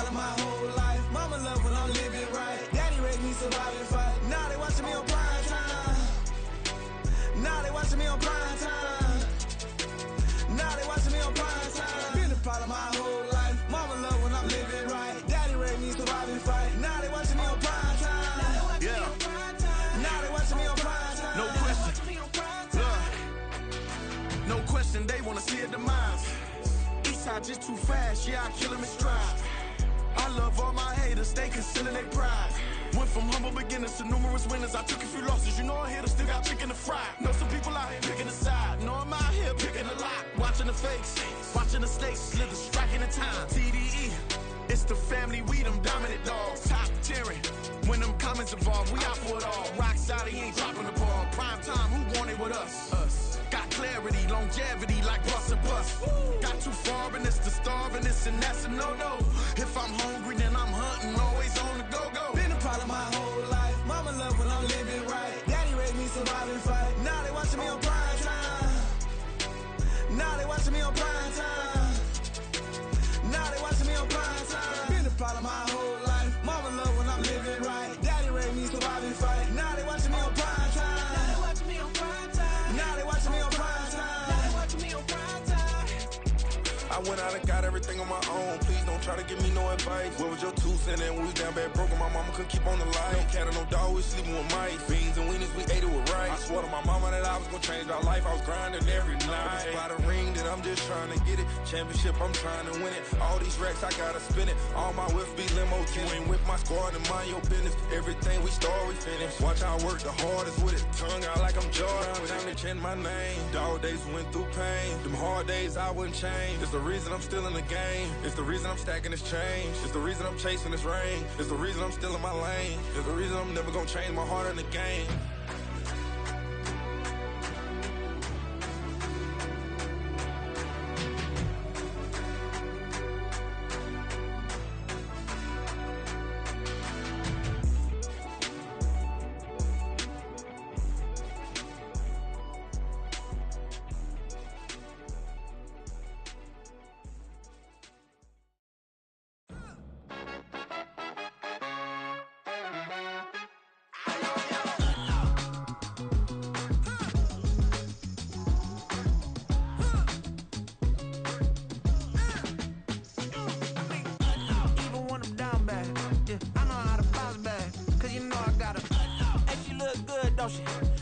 part of my whole life. Mama love when I'm living right. Daddy raised me survive and fight. Now they watching me on prime time. Now they watching me on prime time. Now they watching me on prime time. Been a part of my whole life. Mama love when I'm living right. Daddy raised me survive and fight. Now they watching me on prime time. Yeah. Now they watching me on prime time. No question. Look. No question, they wanna see a demise. Eastside just too fast, yeah, I kill him in stride. I love all my haters, they consider they pride. Went from humble beginners to numerous winners. I took a few losses, you know I hit them, still got chicken to fry. Know some people out here picking a side. Know I'm out here picking a lot. Watching the fakes, watching the stakes, slither, striking the time. TDE, it's the family, we them dominant dogs. Top tiering, when them comments involved, we out for it all. Rock solid, he ain't dropping the ball. Prime time, who want it with us? Us. Got clarity, longevity, like bus and bus. Got too far in this to starve in this, and that's a no-no. If I'm hungry, then I'm hunting, always on the go-go. Been a part of my whole life. Mama love when I'm living right. Daddy raised me survive and fight. Now they watching me on prime time. Now they watching me on prime time. Now they watching me on prime time. Been a part of my whole life. Mama love when I'm living right. Daddy raised me survive and fight. Now they watching me on prime time. Now they watching me on prime time. Now they watching me on prime time. Now they watching me on prime time. I went out and got everything on my own. Please don't try to give me no advice. What was your 2 cents? And we was down bad broke and my mama couldn't keep on the light. No cat or no dog, we sleeping with mice. Beans and weenies, we ate it with rice. I swore to my mama that I was gonna change my life. I was grinding every night. By the ring that I'm just trying to get it. Championship, I'm trying to win it. All these racks, I gotta spin it. All my whips be limos. You ain't with my squad and mind your business. Everything we start, we finish. Watch I work the hardest with it. Tongue out like I'm Jordan. Time to change my name. Dog days went through pain. Them hard days I wouldn't change. It's the reason I'm still in the game. It's the reason I'm stacking this change. It's the reason I'm chasing this rain. It's the reason I'm still in my lane. It's the reason I'm never gonna change my heart in the game.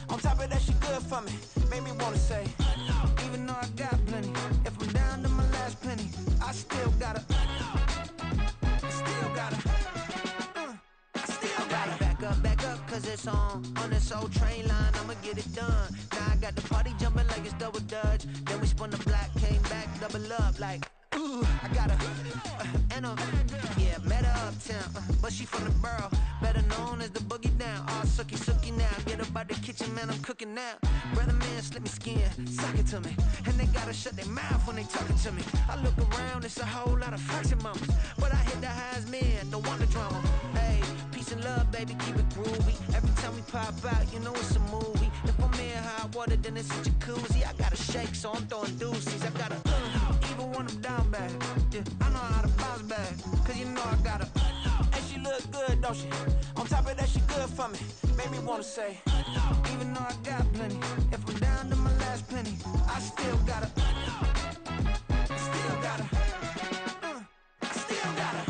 On top of that, she good for me. Made me wanna say, even though I got plenty, if I'm down to my last penny, I still gotta, back up, cause it's on this old train line, I'ma get it done. Now I got the party jumping like it's double dutch. Then we spun the block, came back, double up like, ooh, I got a, and a, yeah, met her uptown, but she from the borough, better known as the boogie down. All sucky now, get up out the kitchen, man, I'm cooking now. Brother man, slip me skin, suck it to me, and they gotta shut their mouth when they talking to me. I look around, it's a whole lot of flexing mamas, but I hit the highs, man, don't want the drama. Hey, peace and love, baby, keep it groovy. Every time we pop out, you know it's a movie. If I'm in hot water, then it's a jacuzzi. I gotta shake, so I'm throwing deuces. I gotta, even when I'm down bad, yeah, I know how to bounce back, cause you know I gotta, and she look good, don't she? On top of that, she good for me. Made me wanna say, even though I got plenty, if I'm down to my last penny, I still gotta, still gotta, still gotta.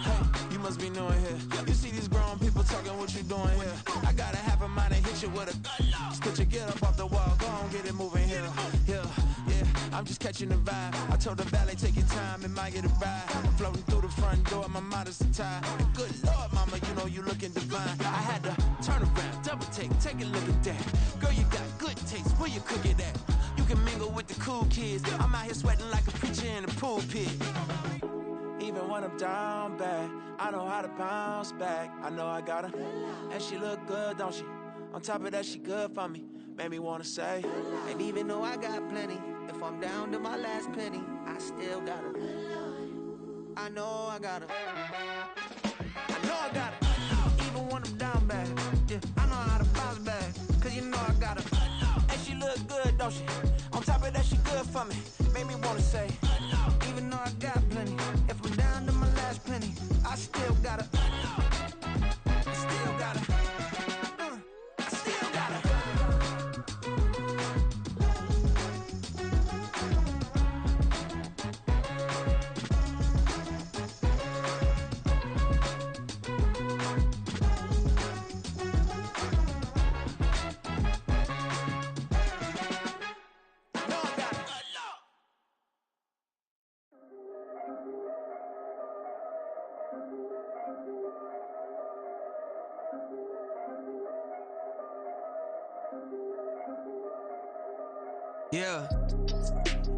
Hey, you must be new in here. You see these grown people talking, what you doing here? I got a half a mind to hit you with a, spit your get up off the wall, go on, get it moving here. Yeah, I'm just catching the vibe. I told the valet, take your time, it might get a ride. I'm floating through the front door, my modest attire. And good Lord, mama, you know you looking divine. I had to turn around, double take a look at that. Girl, you got good taste, where you cook it at? You can mingle with the cool kids. I'm out here sweating like a preacher in a pulpit. Even when I'm down bad, I know how to bounce back. I know I got her, and she look good, don't she? On top of that, she good for me. Made me wanna say, and even though I got plenty, if I'm down to my last penny, I still gotta, I know I gotta, I know I gotta, even when I'm down bad, yeah, I know how to bounce back, cause you know don't she? On top of that, she good for me. Made me wanna say, even though I got plenty, if I'm down to my last penny, I still gotta, I still gotta, I still gotta. Yeah,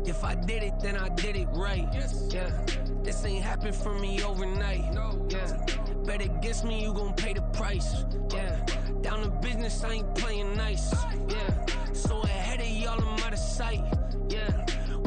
if I did it, then I did it right. Yeah, this ain't happened for me overnight. Yeah, bet against me, you gon' pay the price. Yeah, down to business, I ain't playing nice. Yeah, so ahead of y'all, I'm out of sight. Yeah,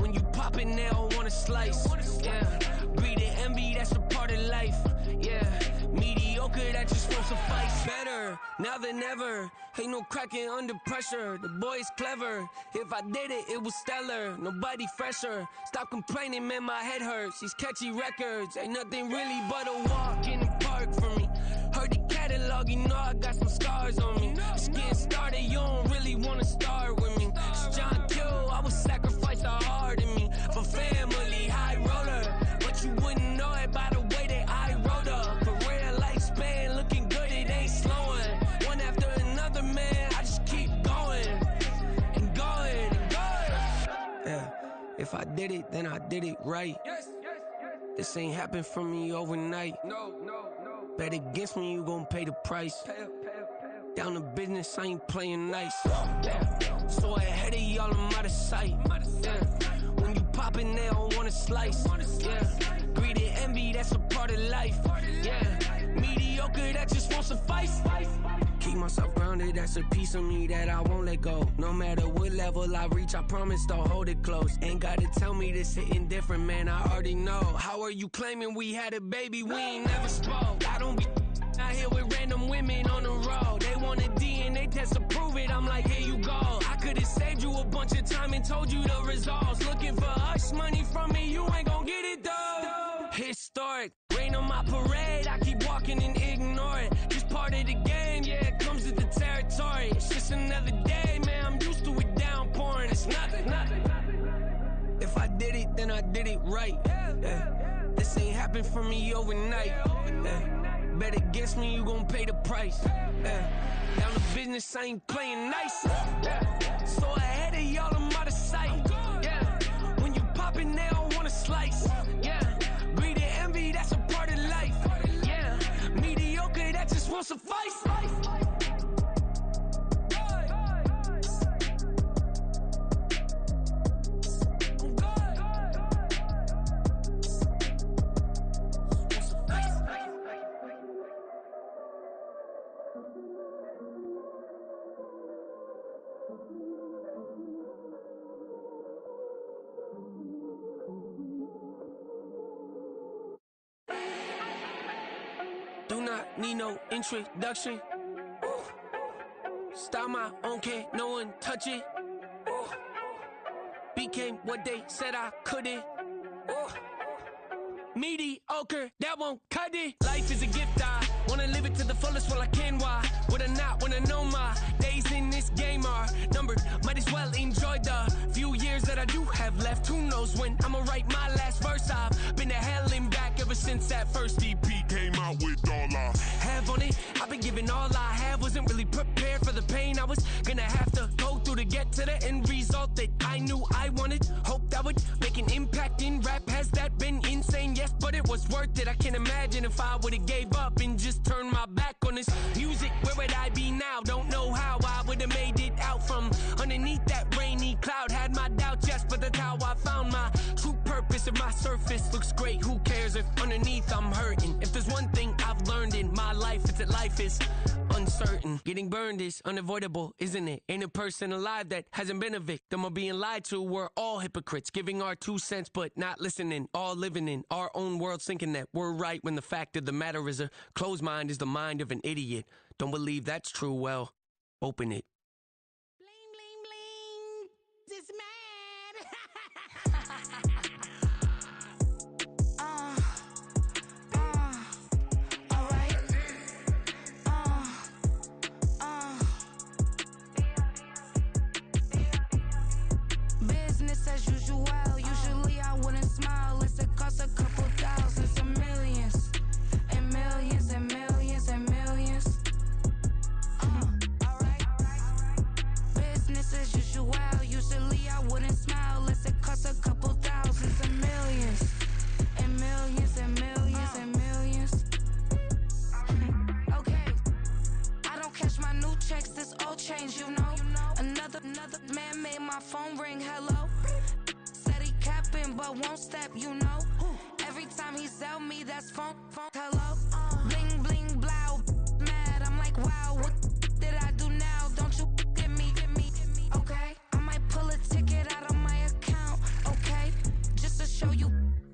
when you pop it, they don't wanna slice. Yeah, greed and envy, that's a part of life. Yeah, mediocre, that just won't suffice. Better now than ever. Ain't no cracking under pressure. The boy's clever. If I did it, it was stellar. Nobody fresher. Stop complaining, man, my head hurts. These catchy records ain't nothing really but a walk in the park for me. Heard the catalog, you know I got some scars on me. Just getting started, you don't really wanna start with me. It's John Kill, I would sacrifice a heart in me for family, high roller. But you wouldn't know it by the way that I wrote up. Career lifespan looking good, it ain't slowing. One after another, man, I just keep going and going and going. Yeah, if I did it, then I did it right. This ain't happened for me overnight. No. Bet against me, you gon' pay the price. Down to business, I ain't playing nice. Yeah. So ahead of y'all, I'm out of sight. Yeah. When you poppin', they don't wanna slice. Yeah. Greed and envy, that's a part of life. Yeah. Mediocre, that just won't suffice. Keep myself grounded, that's a piece of me that I won't let go. No matter what level I reach, I promise don't hold it close. Ain't gotta tell me this hitting different, man, I already know. How are you claiming we had a baby, we ain't never spoke? I don't be out here with random women on the road. They want a DNA test to prove it, I'm like, here you go. I could've saved you a bunch of time and told you the results. Looking for hush money from me, you ain't gon' get it though. Historic, rain on my parade, I keep walking and ignore it. Just part of the game, yeah, it comes with the territory. It's just another day, man, I'm used to it downpouring. It's nothing. If I did it, then I did it right. Yeah. This ain't happened for me overnight. Yeah. Bet against me, you gon' pay the price. Yeah. Down to business, I ain't playing nice. Yeah. So ahead of y'all, I'm out of sight. Yeah. When you poppin', they don't wanna slice. Yeah. Greed and envy, that's a part of life. Yeah. Mediocre, that just won't suffice. Do not need no introduction. Ooh. Style my own, can't no one touch it. Ooh. Became what they said I couldn't. Ooh. Mediocre, that won't cut it. Life is a gift, I wanna live it to the fullest while I can. Why would I not wanna know my days in this game are numbered? Might as well enjoy the few years that I do have left. Who knows when I'ma write my last verse? I've been to hell and back ever since that first EP came out with all I have on it. I've been giving all I have, wasn't really prepared for the pain I was gonna have to go through to get to the end result that I knew I wanted. Hope that would make an impact in rap. Has that been insane? Yes, but it was worth it. I can't imagine if I would've gave up and just turned my back on this music. Where would I be now? Don't know how I would've made it out from underneath that rainy cloud. Had my doubts, yes, but that's how I found my true purpose. If my surface looks great, who cares if underneath I'm hurting? If there's one thing I've learned in my life, it's that life is uncertain. Getting burned is unavoidable, isn't it? Ain't a person alive that hasn't been a victim of being lied to. We're all hypocrites, giving our 2 cents but not listening. All living in our own world, thinking that we're right when the fact of the matter is a closed mind is the mind of an idiot. Don't believe that's true? Well, open it. Bling, bling, bling. This change, you know. Another man made my phone ring, hello. Said he capping, but won't step, you know. Every time he sell me, that's phone, hello. Bling, bling, blow, mad, I'm like, wow, what did I do now? Don't you get me, okay? I might pull a ticket out of my account, okay? Just to show you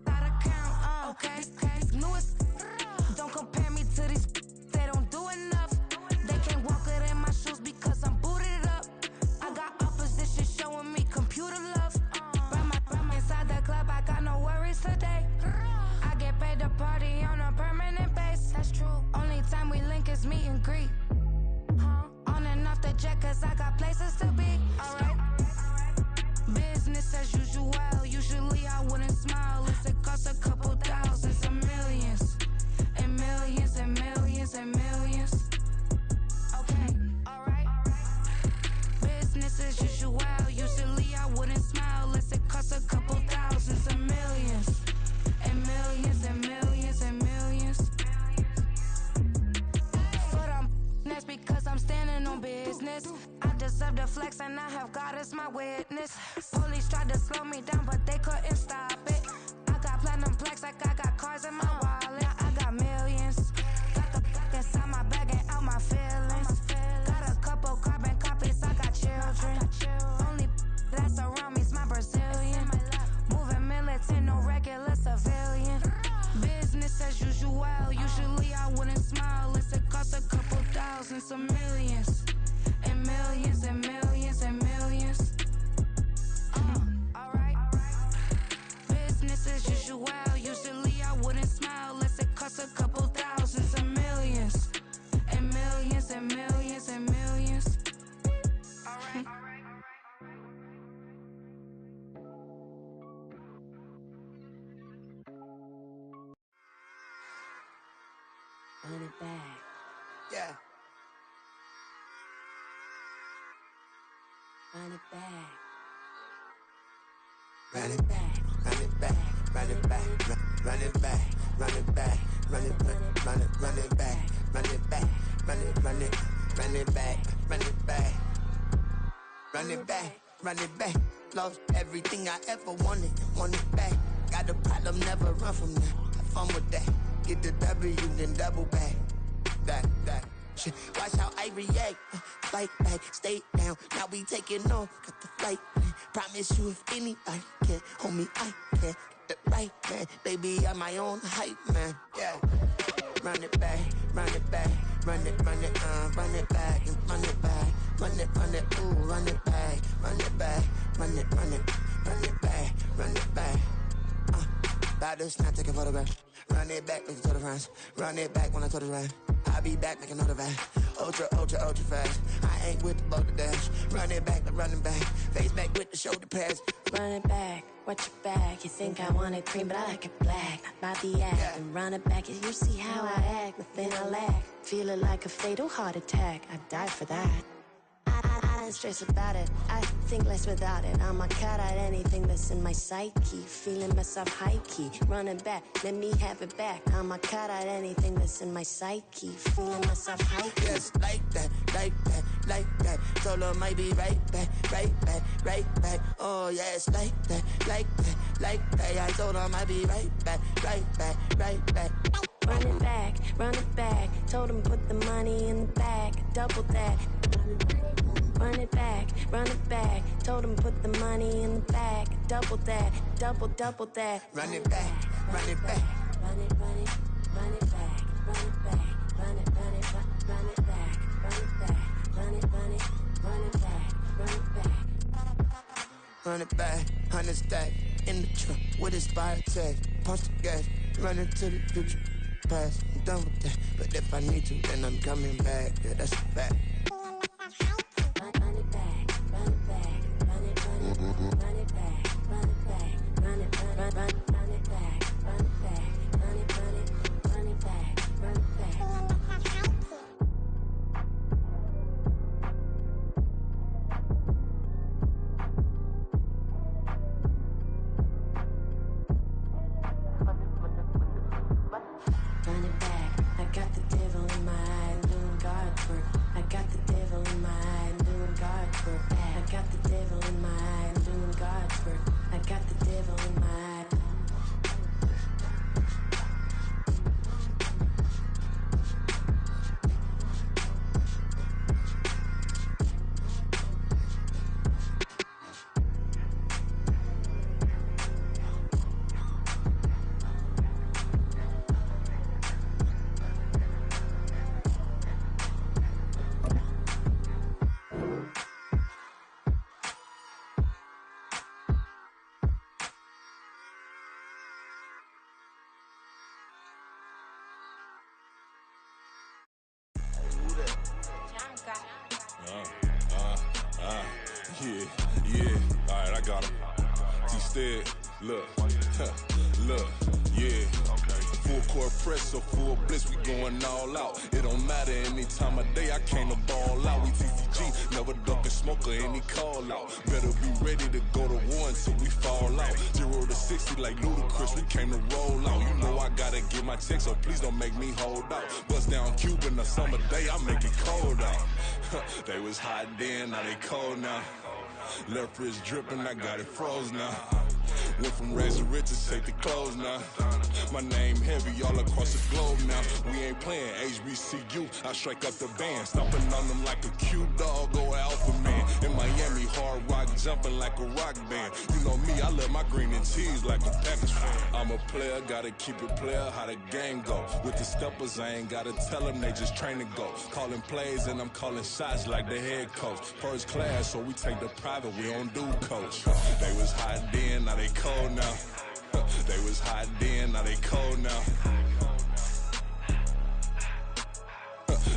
how to count, okay? Newest, don't compare me to these, they don't do enough. They can't walk it in my shoes because I'm booted up. I got opposition showing me computer love. Run inside the club, I got no worries today. I get paid to party on a permanent base. That's true. Only time we link is meet and greet. On and off the jet, cause I got places to be. Alright. Business as usual. Usually I wouldn't smile if it cost a couple thousands and millions. And millions and millions and millions. Okay, alright. Business as usual. Usually I wouldn't smile unless it cost a couple thousands and millions. And millions and millions and millions. But that's because I'm standing on business. I deserve the flex and I have God as my witness. Police tried to slow me down but they couldn't stop it. I got platinum plaques like I got cars in my wallet. I got millions. Got the fuck inside my bag and out my feelings. Got a couple carbon copies, I got children. Only that's around me's my Brazilian. Moving militant, no regular civilian. Business as usual. Usually I wouldn't smile unless it cost a couple thousands of millions. And millions and millions and millions. Alright. Business as usual. Usually I wouldn't smile unless it cost a couple thousands of millions. And millions and millions and millions. Alright. Run it back. Yeah. Run it back. Run it back, run it back, run it back, run it back, run it back, run it back, run it back, run it back, run it back, run it back, run it back, run it back. Lost everything I ever wanted it back. Got a problem, never run from that. Have fun with that. Get the W, then double back. That shit. Watch how I react. Fight back, stay down. Now we taking off. Got the flight plan. Promise you if anybody can, homie, I can. Get the right man. Baby, I'm my own hype man. Yeah. Run it back, run it back. Run it back, and run it back. Run it, ooh, run it back. Run it back, run it back, run it back. About to snap, take a photograph. Run it back, make it to the runs. Run it back when I told it right. I'll be back, make another van. Ultra fast. I ain't with the boat to dash. Run it back, the running back. Face back with the shoulder pads. Run it back, watch your back. You think I want it cream, but I like it black. Not by the act. Yeah. And run it back, you see how I act. Nothing I lack. Feeling like a fatal heart attack. I'd die for that. I don't stress about it. I think less without it. I'ma cut out anything that's in my psyche. Feeling myself high key. Running back, let me have it back. I'ma cut out anything that's in my psyche. Feeling myself high key. Yes, like that, like that, like that. Solo might be right back, right back, right back. Oh yes, like that, like that, like that. I told him I'd be right back, right back, right back. Run it back, run it back. Told him put the money in the bag, double that. Run it back, run it back. Told him put the money in the bag, double that, double that. Run it back, run it back. Run it, run it, run it back, run it back, run it, run it, run it back, run it back, run it, run it, run it back, run it back. Run it back, 100 stack in the trunk with his fire tag. Punch the gas, run into the future. Past, I'm done with that. But if I need to, then I'm coming back. Yeah, that's a fact. Run it back, run it back, run it, run it, run it back, run it back, run it, run it back, run it back, run it, run it back, run it back. Run it back, I got the devil in my eye, doing God's work. I got God's work. I got the devil in my eye, I'm doing God's work. I got the devil in my eye. Yeah, alright, I got him. T-Stead, look, yeah. Full court press, so full blitz, we going all out. It don't matter any time of day, I came to ball out. We TCG, never ducking smoke or any call out. Better be ready to go to war until we fall out. 0 to 60 like Ludacris, we came to roll out. You know I gotta get my check, so please don't make me hold out. Bust down Cuban a summer day, I make it cold out. They was hot then, now they cold now. Left wrist dripping, I got it froze now. Went from rags to riches, take the clothes now. My name heavy all across the globe now. We ain't playing HBCU, I strike up the band. Stomping on them like a cute dog or alpha man. In Miami, hard rock jumping like a rock band. You know me, I love my green and cheese like a Packers fan. I'm a player, gotta keep it player, how the game go. With the steppers, I ain't gotta tell them, they just train to go. Calling plays and I'm calling shots like the head coach. First class, so we take the private, we don't do coach. They was hot then, now they cold now. They was hot then, now they cold now.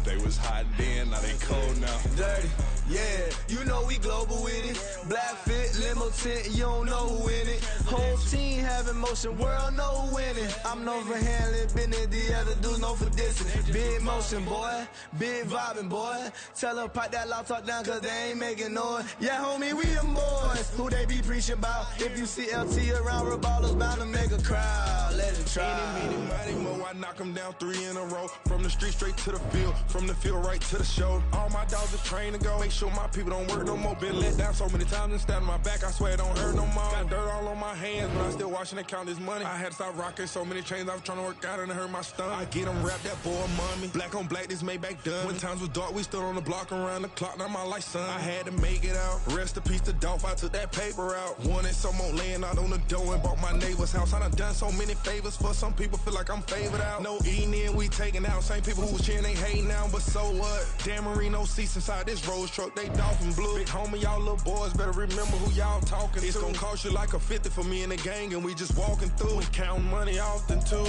They was hot then, now they cold now. Dirty, yeah, you know we global with it. Black fit, limo tint, you don't know who in it. Whole team having motion, world know who winning. I'm known for handling business, the other dudes known for dissing. Big motion, boy, big vibing, boy. Tell her pipe that loud talk down, cause they ain't making noise. Yeah, homie, we them boys, who they be preaching about. If you see LT around, Reballo's bound to make a crowd. Let it try. Eeny, meeny, miny, mo, I knock them down 3 in a row. From the street straight to the field, from the field right to the show. All my dogs are trained to go. Make sure my people don't work no more. Been let down so many times and stabbed my back. I swear it don't hurt no more. Got dirt all on my hands, but I still watching and count this money. I had to stop rocking so many chains. I was trying to work out and it hurt my stomach. I get them wrapped, that boy mommy. Black on black, this Maybach done. When times was dark, we stood on the block around the clock. Now my life, son. I had to make it out. Rest in peace to Dolph. I took that paper out. Wanted some more laying out on the door and bought my neighbor's house. I done so many favors for some people. Feel like I'm favored out. No eating in, we taking out. Same people who was cheering, they hating now, but so what? Dan Marino seats inside this Rolls truck, they dolphin blue. Big homie, y'all little boys better remember who y'all talking to. It's gonna cost you like a 50 for me and the gang, and we just walking through. We counting money often too.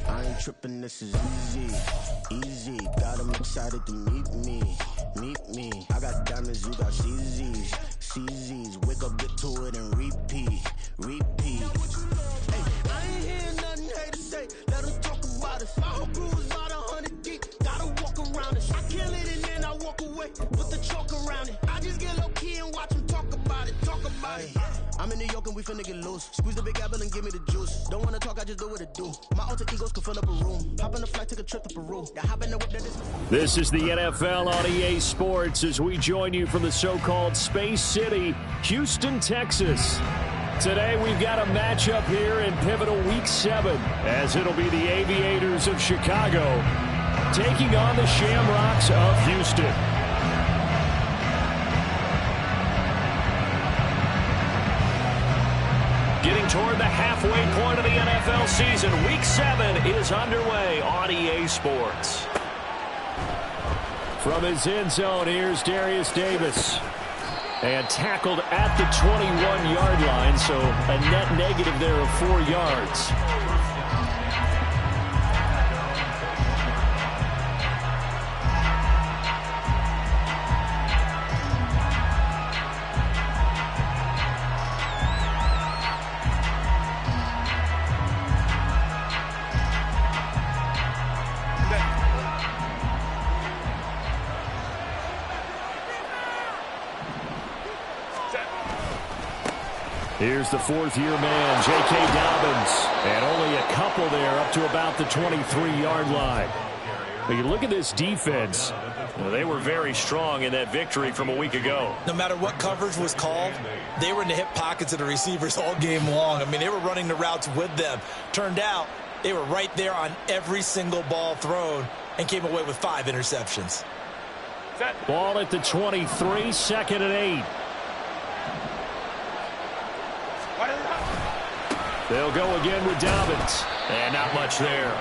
I ain't tripping, this is easy, easy. Got 'em excited to meet me. I got diamonds, you got CZs. Wake up, get to it and repeat. Hey, I ain't hearing nothing hate to say. Let them talk about it. Our crew is about 100 deep. Gotta walk around it. I kill it and then I walk away. Put the chalk around it. I just get low key and watch them talk about it. I'm in New York and we finna get loose. Squeeze the big apple and give me the juice. Don't wanna talk, I just do what it do. My alter egos can fill up a room. Hop on the flight, take a trip to Peru. Hop in the whip that is. This is the NFL on EA Sports as we join you from the so-called Space City, Houston, Texas. Today we've got a matchup here in pivotal Week 7 as it'll be the Aviators of Chicago taking on the Shamrocks of Houston. Getting toward the halfway point of the NFL season, Week 7 is underway on EA Sports. From his end zone, here's Darius Davis. And tackled at the 21-yard line, so a net negative there of 4 yards. Here's the fourth-year man, J.K. Dobbins. And only a couple there up to about the 23-yard line. But you look at this defense. Well, they were very strong in that victory from a week ago. No matter what coverage was called, they were in the hip pockets of the receivers all game long. I mean, they were running the routes with them. Turned out they were right there on every single ball thrown and came away with 5 interceptions. Ball at the 23, 2nd and 8. They'll go again with Dobbins. And not much there.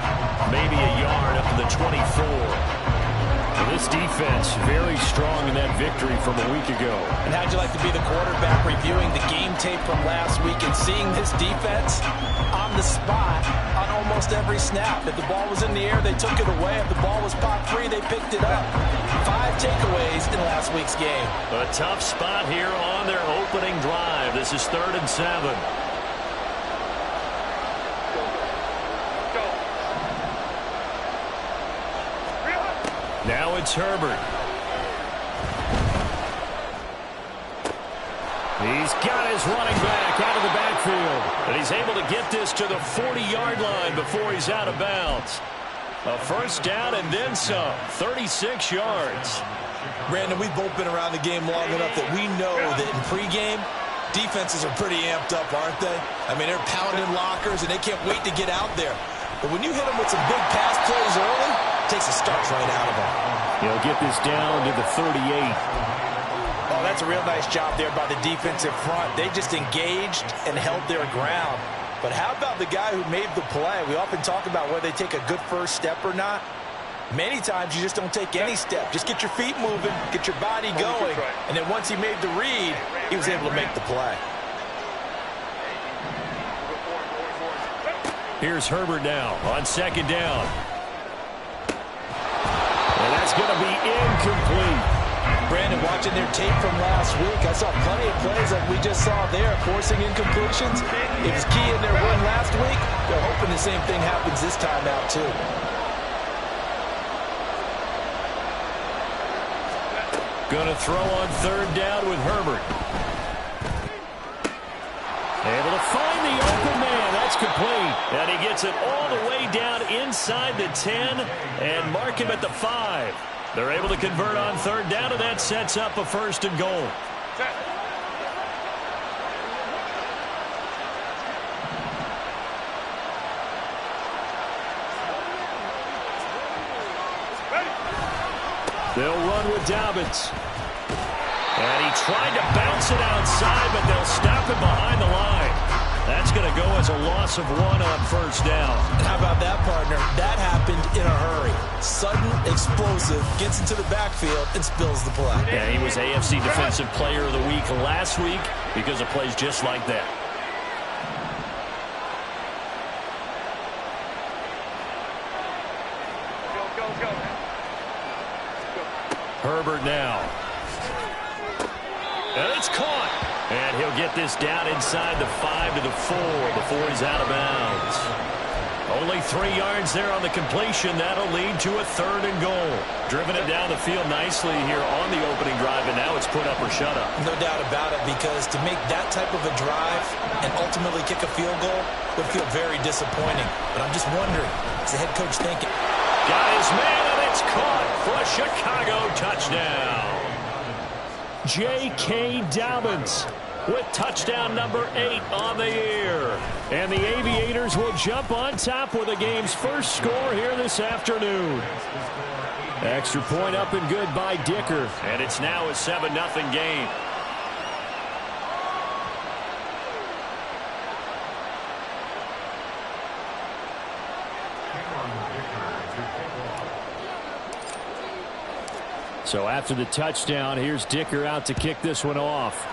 Maybe a yard up to the 24. Well, this defense very strong in that victory from a week ago. And how'd you like to be the quarterback reviewing the game tape from last week and seeing this defense on the spot on almost every snap? If the ball was in the air, they took it away. If the ball was popped free, they picked it up. 5 takeaways in last week's game. A tough spot here on their opening drive. This is 3rd and 7. Now it's Herbert. He's got his running back out of the backfield. And he's able to get this to the 40-yard line before he's out of bounds. A first down and then some. 36 yards. Brandon, we've both been around the game long enough that we know that in pregame, defenses are pretty amped up, aren't they? I mean, they're pounding lockers, and they can't wait to get out there. But when you hit them with some big pass plays early, it takes the starch right out of them. He'll get this down to the 38. Oh, that's a real nice job there by the defensive front. They just engaged and held their ground. But how about the guy who made the play? We often talk about whether they take a good first step or not. Many times you just don't take any step. Just get your feet moving, get your body going. And then once he made the read, he was able to make the play. Here's Herbert now on 2nd down. And that's going to be incomplete. Brandon, watching their tape from last week, I saw plenty of plays like we just saw there, forcing incompletions. It was key in their win last week. They're hoping the same thing happens this time out, too. Going to throw on 3rd down with Herbert. Able to find the open man. That's complete. And he gets it all the way down inside the 10 and mark him at the 5. They're able to convert on 3rd down, and that sets up a 1st and goal. They'll run with Dobbins. And he tried to bounce it outside, but they'll stop him behind the line. That's going to go as a loss of 1 on 1st down. And how about that, partner? That happened in a hurry. Sudden, explosive, gets into the backfield, and spills the play. Yeah, he was AFC Defensive Player of the Week last week because of plays just like that. Herbert now. And it's caught. And he'll get this down inside the 5 to the 4 before he's out of bounds. Only 3 yards there on the completion. That'll lead to a 3rd and goal. Driven it down the field nicely here on the opening drive, and now it's put up or shut up. No doubt about it, because to make that type of a drive and ultimately kick a field goal would feel very disappointing. But I'm just wondering, is the head coach thinking? Got his man, and it's caught for a Chicago touchdown. J.K. Dobbins with touchdown number 8 on the year. And the Aviators will jump on top with the game's first score here this afternoon. Extra point up and good by Dicker. And it's now a 7-0 game. So after the touchdown, here's Dicker out to kick this one off.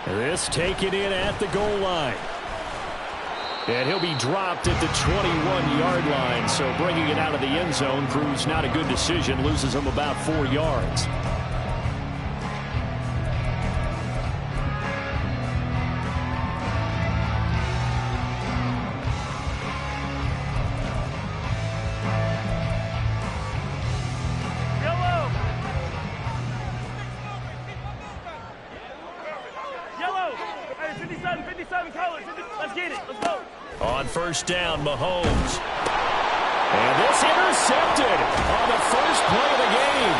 This taken in at the goal line. And he'll be dropped at the 21-yard line. So bringing it out of the end zone proves not a good decision. Loses him about 4 yards. 57, 57 colors. Let's get it. Let's go. On first down, Mahomes. And this intercepted on the first play of the game.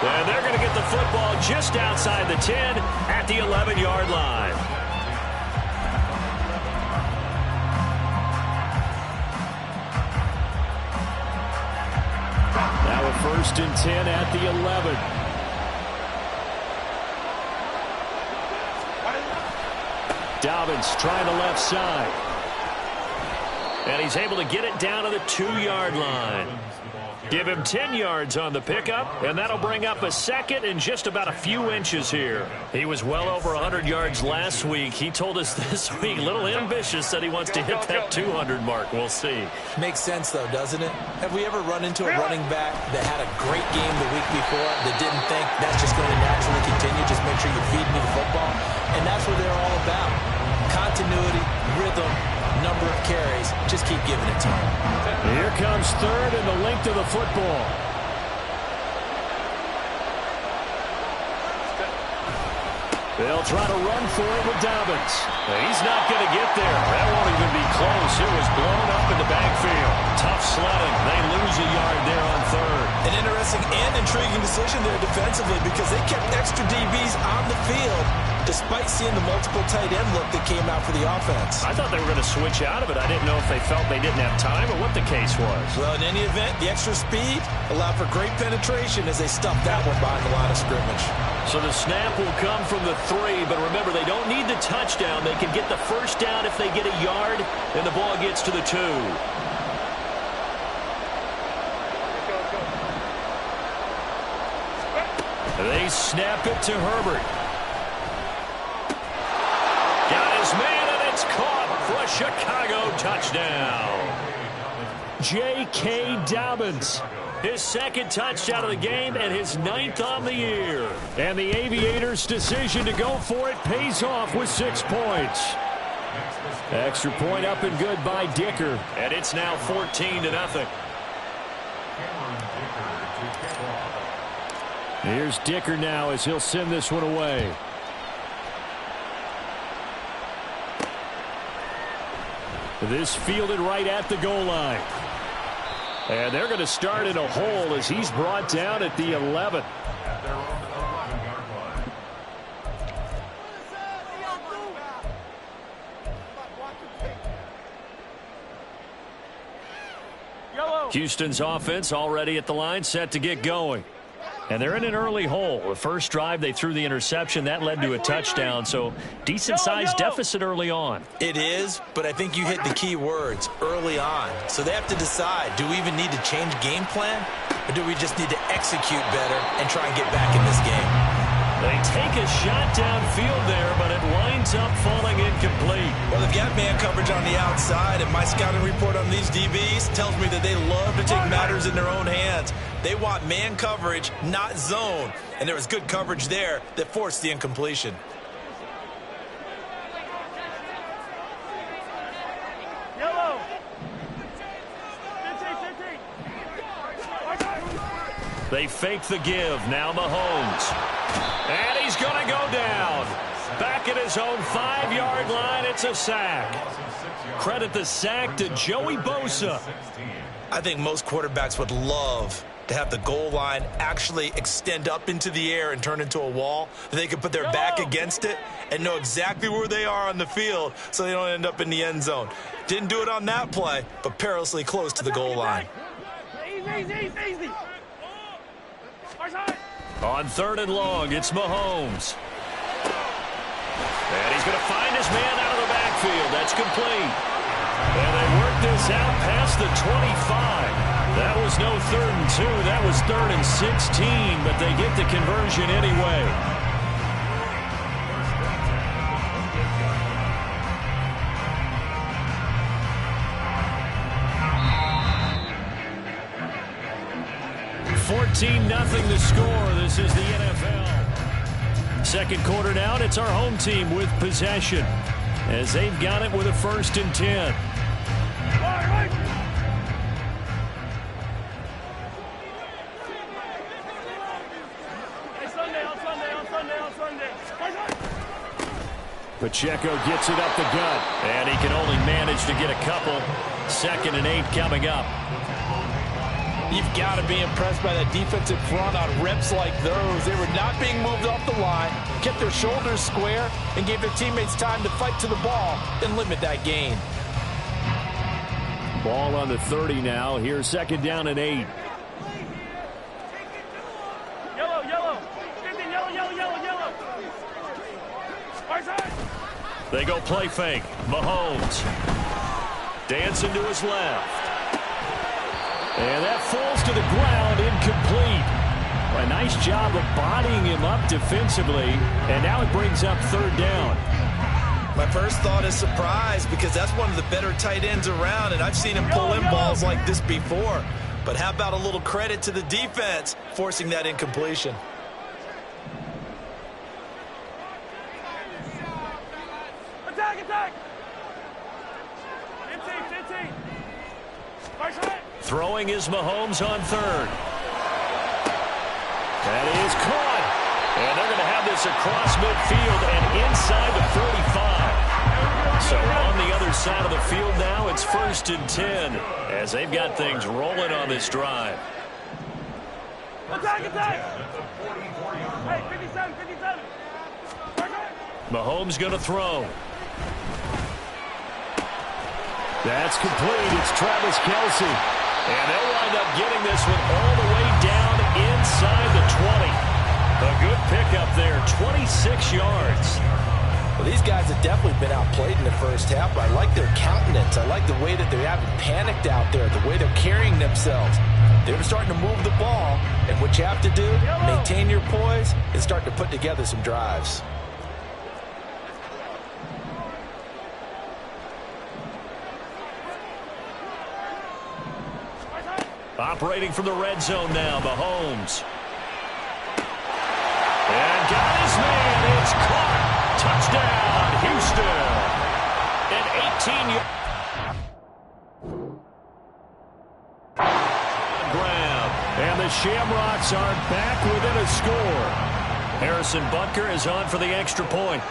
And they're going to get the football just outside the 10 at the 11-yard line. Now a first and 10 at the 11. Dobbins trying the left side. And he's able to get it down to the 2-yard line. Give him 10 yards on the pickup, and that'll bring up a second and just about a few inches here. He was well over 100 yards last week. He told us this week, a little ambitious, that he wants to hit that 200 mark. We'll see. Makes sense, though, doesn't it? Have we ever run into a running back that had a great game the week before that didn't think that's just going to naturally continue? Just make sure you feed me the football. And that's what they're all about. Continuity, rhythm, number of carries. Just keep giving it to him. Here comes third and the length of the football. They'll try to run for it with Dobbins. He's not going to get there. That won't even be close. It was blown up in the backfield. Tough sledding. They lose a yard there on third. An interesting and intriguing decision there defensively because they kept extra DBs on the field despite seeing the multiple tight end look that came out for the offense. I thought they were going to switch out of it. I didn't know if they felt they didn't have time or what the case was. Well, in any event, the extra speed allowed for great penetration as they stuffed that one behind the line of scrimmage. So the snap will come from the 3, but remember, they don't need the touchdown. They can get the first down if they get a yard, and the ball gets to the 2. They snap it to Herbert. Got his man, and it's caught for a Chicago touchdown. J.K. Dobbins. His second touchdown of the game and his 9th on the year. And the Aviators' decision to go for it pays off with 6 points. Extra point up and good by Dicker. And it's now 14-0. Here's Dicker now as he'll send this one away. This fielded right at the goal line. And they're going to start in a hole as he's brought down at the 11. Houston's offense already at the line, set to get going. And they're in an early hole. The first drive, they threw the interception. That led to a touchdown, so decent-sized deficit early on. It is, but I think you hit the key words, early on. So they have to decide, do we even need to change game plan, or do we just need to execute better and try and get back in this game? They take a shot downfield there, but it winds up falling incomplete. Well, they've got man coverage on the outside, and my scouting report on these DBs tells me that they love to take matters in their own hands. They want man coverage, not zone. And there was good coverage there that forced the incompletion. Yellow. 15. They fake the give. Now Mahomes. And he's going to go down. Back at his own 5-yard line, it's a sack. Credit the sack to Joey Bosa. I think most quarterbacks would love to have the goal line actually extend up into the air and turn into a wall. They can put their back against it and know exactly where they are on the field so they don't end up in the end zone. Didn't do it on that play, but perilously close to the goal line. Easy. On 3rd and long, it's Mahomes. And he's going to find his man out of the backfield. That's complete. And they work this out past the 25. That was no 3rd and 2. That was 3rd and 16, but they get the conversion anyway. Nothing the score. This is the NFL. Second quarter down. It's our home team with possession as they've got it with a 1st and 10. Pacheco gets it up the gut, and he can only manage to get a couple. 2nd and 8 coming up. You've got to be impressed by that defensive front on reps like those. They were not being moved off the line, kept their shoulders square, and gave their teammates time to fight to the ball and limit that gain. Ball on the 30 now. Here's 2nd down and 8. Yellow, yellow. 15, yellow, yellow, yellow, yellow. Right side. They go play fake. Mahomes dancing to his left. And that falls to the ground, incomplete. A nice job of bodying him up defensively, and now it brings up 3rd down. My first thought is surprise, because that's one of the better tight ends around, and I've seen him pull in balls like this before. But how about a little credit to the defense forcing that incompletion? Attack, attack. 15. Right side. Throwing is Mahomes on 3rd. That is caught. And they're going to have this across midfield and inside the 35. So on the other side of the field now, it's 1st and 10 as they've got things rolling on this drive. Attack, attack. Hey, 57, 57. Right side. Mahomes going to throw. That's complete. It's Travis Kelce. And they'll wind up getting this one all the way down inside the 20. A good pickup there, 26 yards. Well, these guys have definitely been outplayed in the first half, but I like their countenance. I like the way that they haven't panicked out there, the way they're carrying themselves. They're starting to move the ball, and what you have to do, maintain your poise and start to put together some drives. Operating from the red zone now, Mahomes. And got his man. It's caught. Touchdown, Houston. An 18-yard grab. And the Shamrocks are back within a score. Harrison Butker is on for the extra point.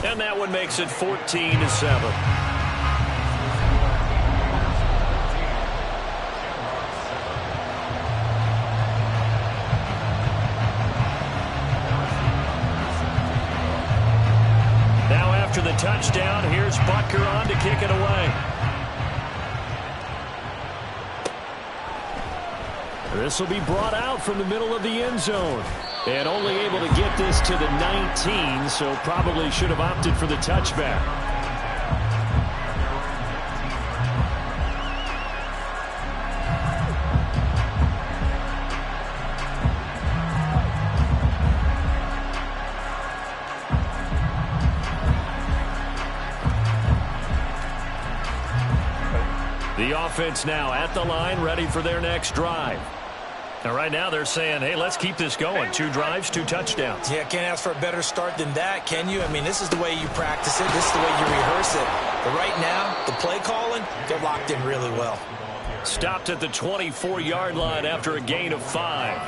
And that one makes it 14-7. Now after the touchdown, here's Butker on to kick it away. This will be brought out from the middle of the end zone. And only able to get this to the 19, so probably should have opted for the touchback. The offense now at the line, ready for their next drive. Now, right now, they're saying, hey, let's keep this going. 2 drives, 2 touchdowns. Yeah, can't ask for a better start than that, can you? I mean, this is the way you practice it. This is the way you rehearse it. But right now, the play calling, they're locked in really well. Stopped at the 24-yard line after a gain of 5.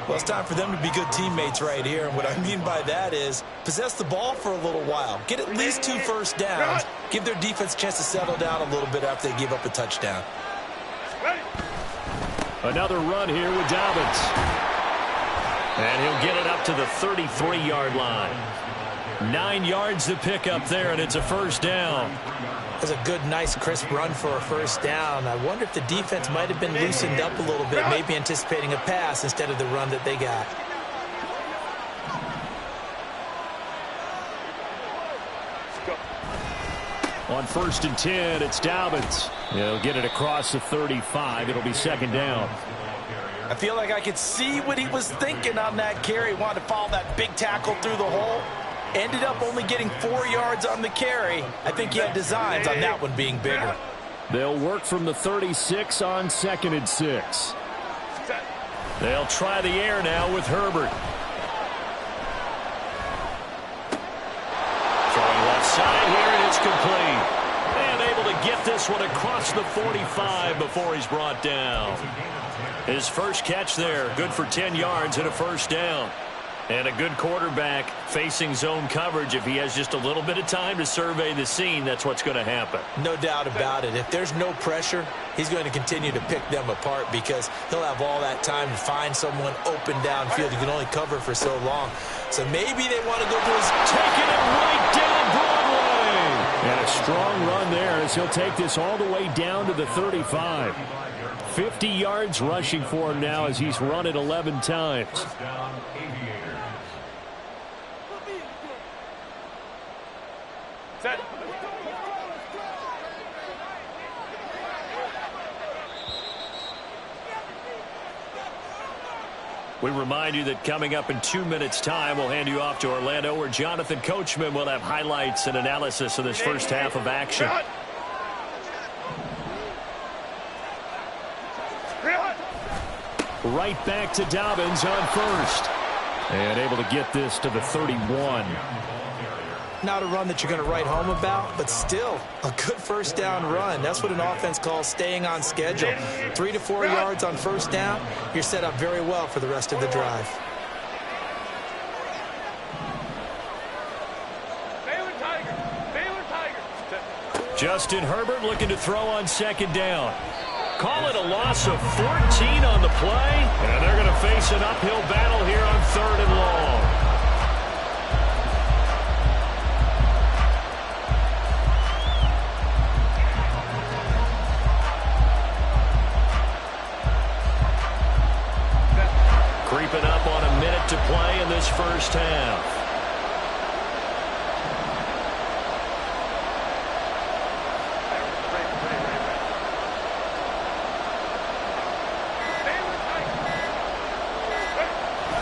Well, it's time for them to be good teammates right here. And what I mean by that is possess the ball for a little while. Get at least 2 first downs. Give their defense a chance to settle down a little bit after they give up a touchdown. Another run here with Dobbins. And he'll get it up to the 33-yard line. 9 yards to pick up there, and it's a first down. That's a good, nice, crisp run for a first down. I wonder if the defense might have been loosened up a little bit, maybe anticipating a pass instead of the run that they got. On 1st and 10, it's Dobbins. He'll get it across the 35. It'll be 2nd down. I feel like I could see what he was thinking on that carry. Wanted to follow that big tackle through the hole. Ended up only getting 4 yards on the carry. I think he had designs on that one being bigger. They'll work from the 36 on 2nd and 6. They'll try the air now with Herbert. Throwing left side here, and it's complete. And able to get this one across the 45 before he's brought down. His first catch there, good for 10 yards and a first down. And a good quarterback facing zone coverage. If he has just a little bit of time to survey the scene, that's what's going to happen. No doubt about it. If there's no pressure, he's going to continue to pick them apart because he'll have all that time to find someone open downfield. You can only cover for so long. So maybe they want to go to his... Taking it right down Broadway. And a strong run there as he'll take this all the way down to the 35. 50 yards rushing for him now as he's run it 11 times. Set. We remind you that coming up in 2 minutes' time, we'll hand you off to Orlando, where Jonathan Coachman will have highlights and analysis of this first half of action. Right back to Dobbins on first. And able to get this to the 31. Not a run that you're going to write home about, but still a good first down run. That's what an offense calls staying on schedule. 3 to 4 yards on first down, you're set up very well for the rest of the drive. Baylor Tiger. Baylor Tiger. Justin Herbert looking to throw on second down. Call it a loss of 14 on the play, and they're going to face an uphill battle here on 3rd and long. Creeping up on a minute to play in this first half.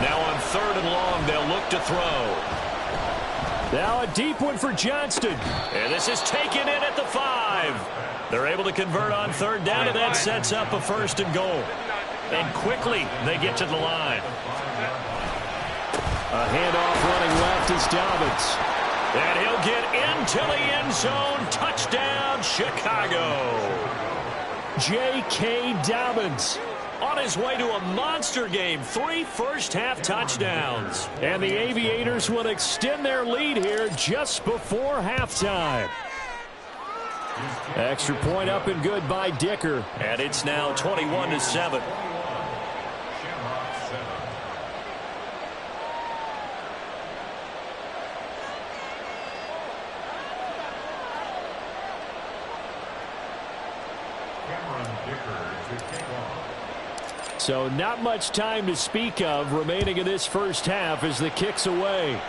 Now on 3rd and long, they'll look to throw. Now a deep one for Johnston. And this is taken in at the 5. They're able to convert on 3rd down, and that sets up a 1st and goal. And quickly, they get to the line. A handoff running left is Dobbins. And he'll get into the end zone. Touchdown, Chicago. J.K. Dobbins on his way to a monster game. 3 first-half touchdowns. And the Aviators will extend their lead here just before halftime. Extra point up and good by Dicker. And it's now 21-7. So not much time to speak of remaining in this first half as the kick's away.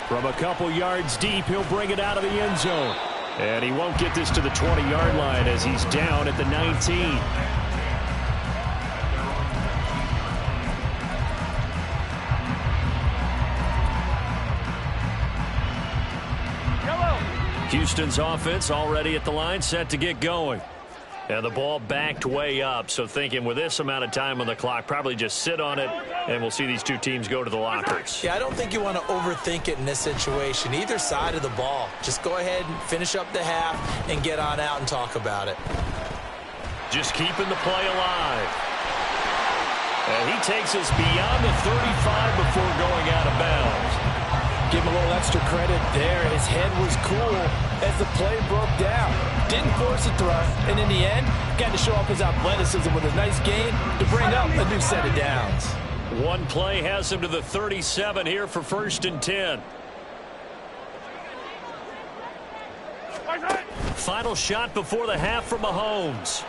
From a couple yards deep, he'll bring it out of the end zone. And he won't get this to the 20-yard line as he's down at the 19. Houston's offense already at the line, set to get going. And the ball backed way up, so thinking with this amount of time on the clock, probably just sit on it, and we'll see these two teams go to the lockers. Yeah, I don't think you want to overthink it in this situation. Either side of the ball. Just go ahead and finish up the half and get on out and talk about it. Just keeping the play alive. And he takes us beyond the 35 before going out of bounds. Give him a little extra credit there. His head was cool as the play broke down. Didn't force a thrust, and in the end, got to show off his athleticism with a nice gain to bring up a new set of downs. One play has him to the 37 here for 1st and 10. Final shot before the half from Mahomes.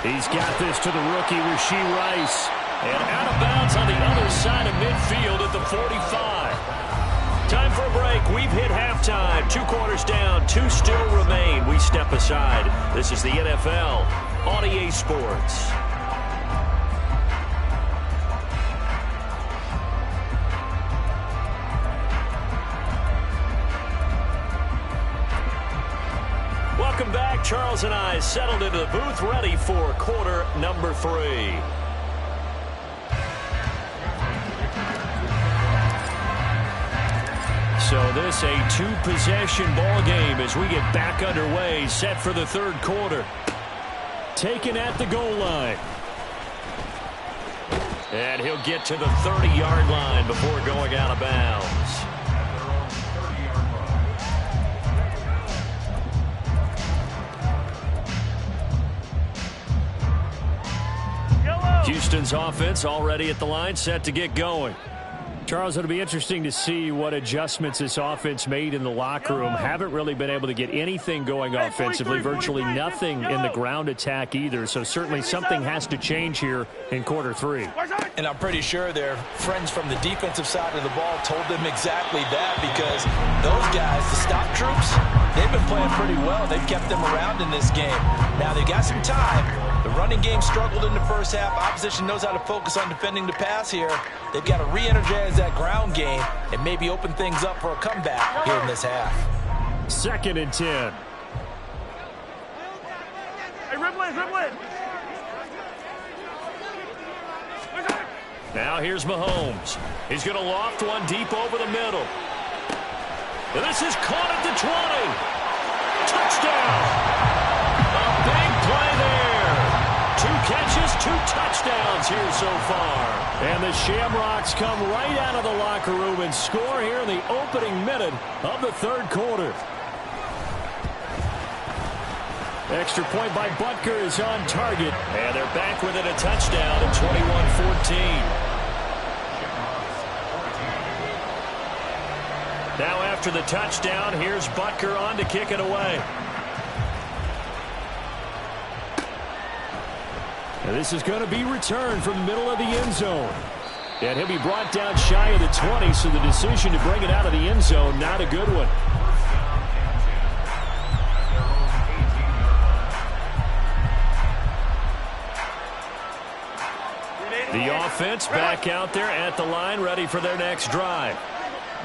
He's got this to the rookie, Rashee Rice. And out of bounds on the other side of midfield at the 45. Time for a break. We've hit halftime. 2 quarters down. 2 still remain. We step aside. This is the NFL on EA Sports. Welcome back. Charles and I settled into the booth, ready for quarter number 3. So this a two-possession ball game as we get back underway, set for the third quarter. Taken at the goal line. And he'll get to the 30-yard line before going out of bounds. Houston's offense already at the line, set to get going. Charles, it'll be interesting to see what adjustments this offense made in the locker room. Haven't really been able to get anything going offensively, virtually nothing in the ground attack either. So certainly something has to change here in quarter three. And I'm pretty sure their friends from the defensive side of the ball told them exactly that, because those guys, the stop troops, they've been playing pretty well. They've kept them around in this game. Now they've got some time. The running game struggled in the first half. Opposition knows how to focus on defending the pass here. They've got to re-energize that ground game and maybe open things up for a comeback here in this half. 2nd and 10. Hey, Ripley. Now here's Mahomes. He's going to loft one deep over the middle. And this is caught at the 20. Touchdown! A big play there. 2 catches, 2 touchdowns here so far. And the Shamrocks come right out of the locker room and score here in the opening minute of the third quarter. Extra point by Butker is on target. And they're back within a touchdown at 21-14. Now after the touchdown, here's Butker on to kick it away. And this is going to be returned from the middle of the end zone. And he'll be brought down shy of the 20, so the decision to bring it out of the end zone, not a good one. The offense back out there at the line, ready for their next drive.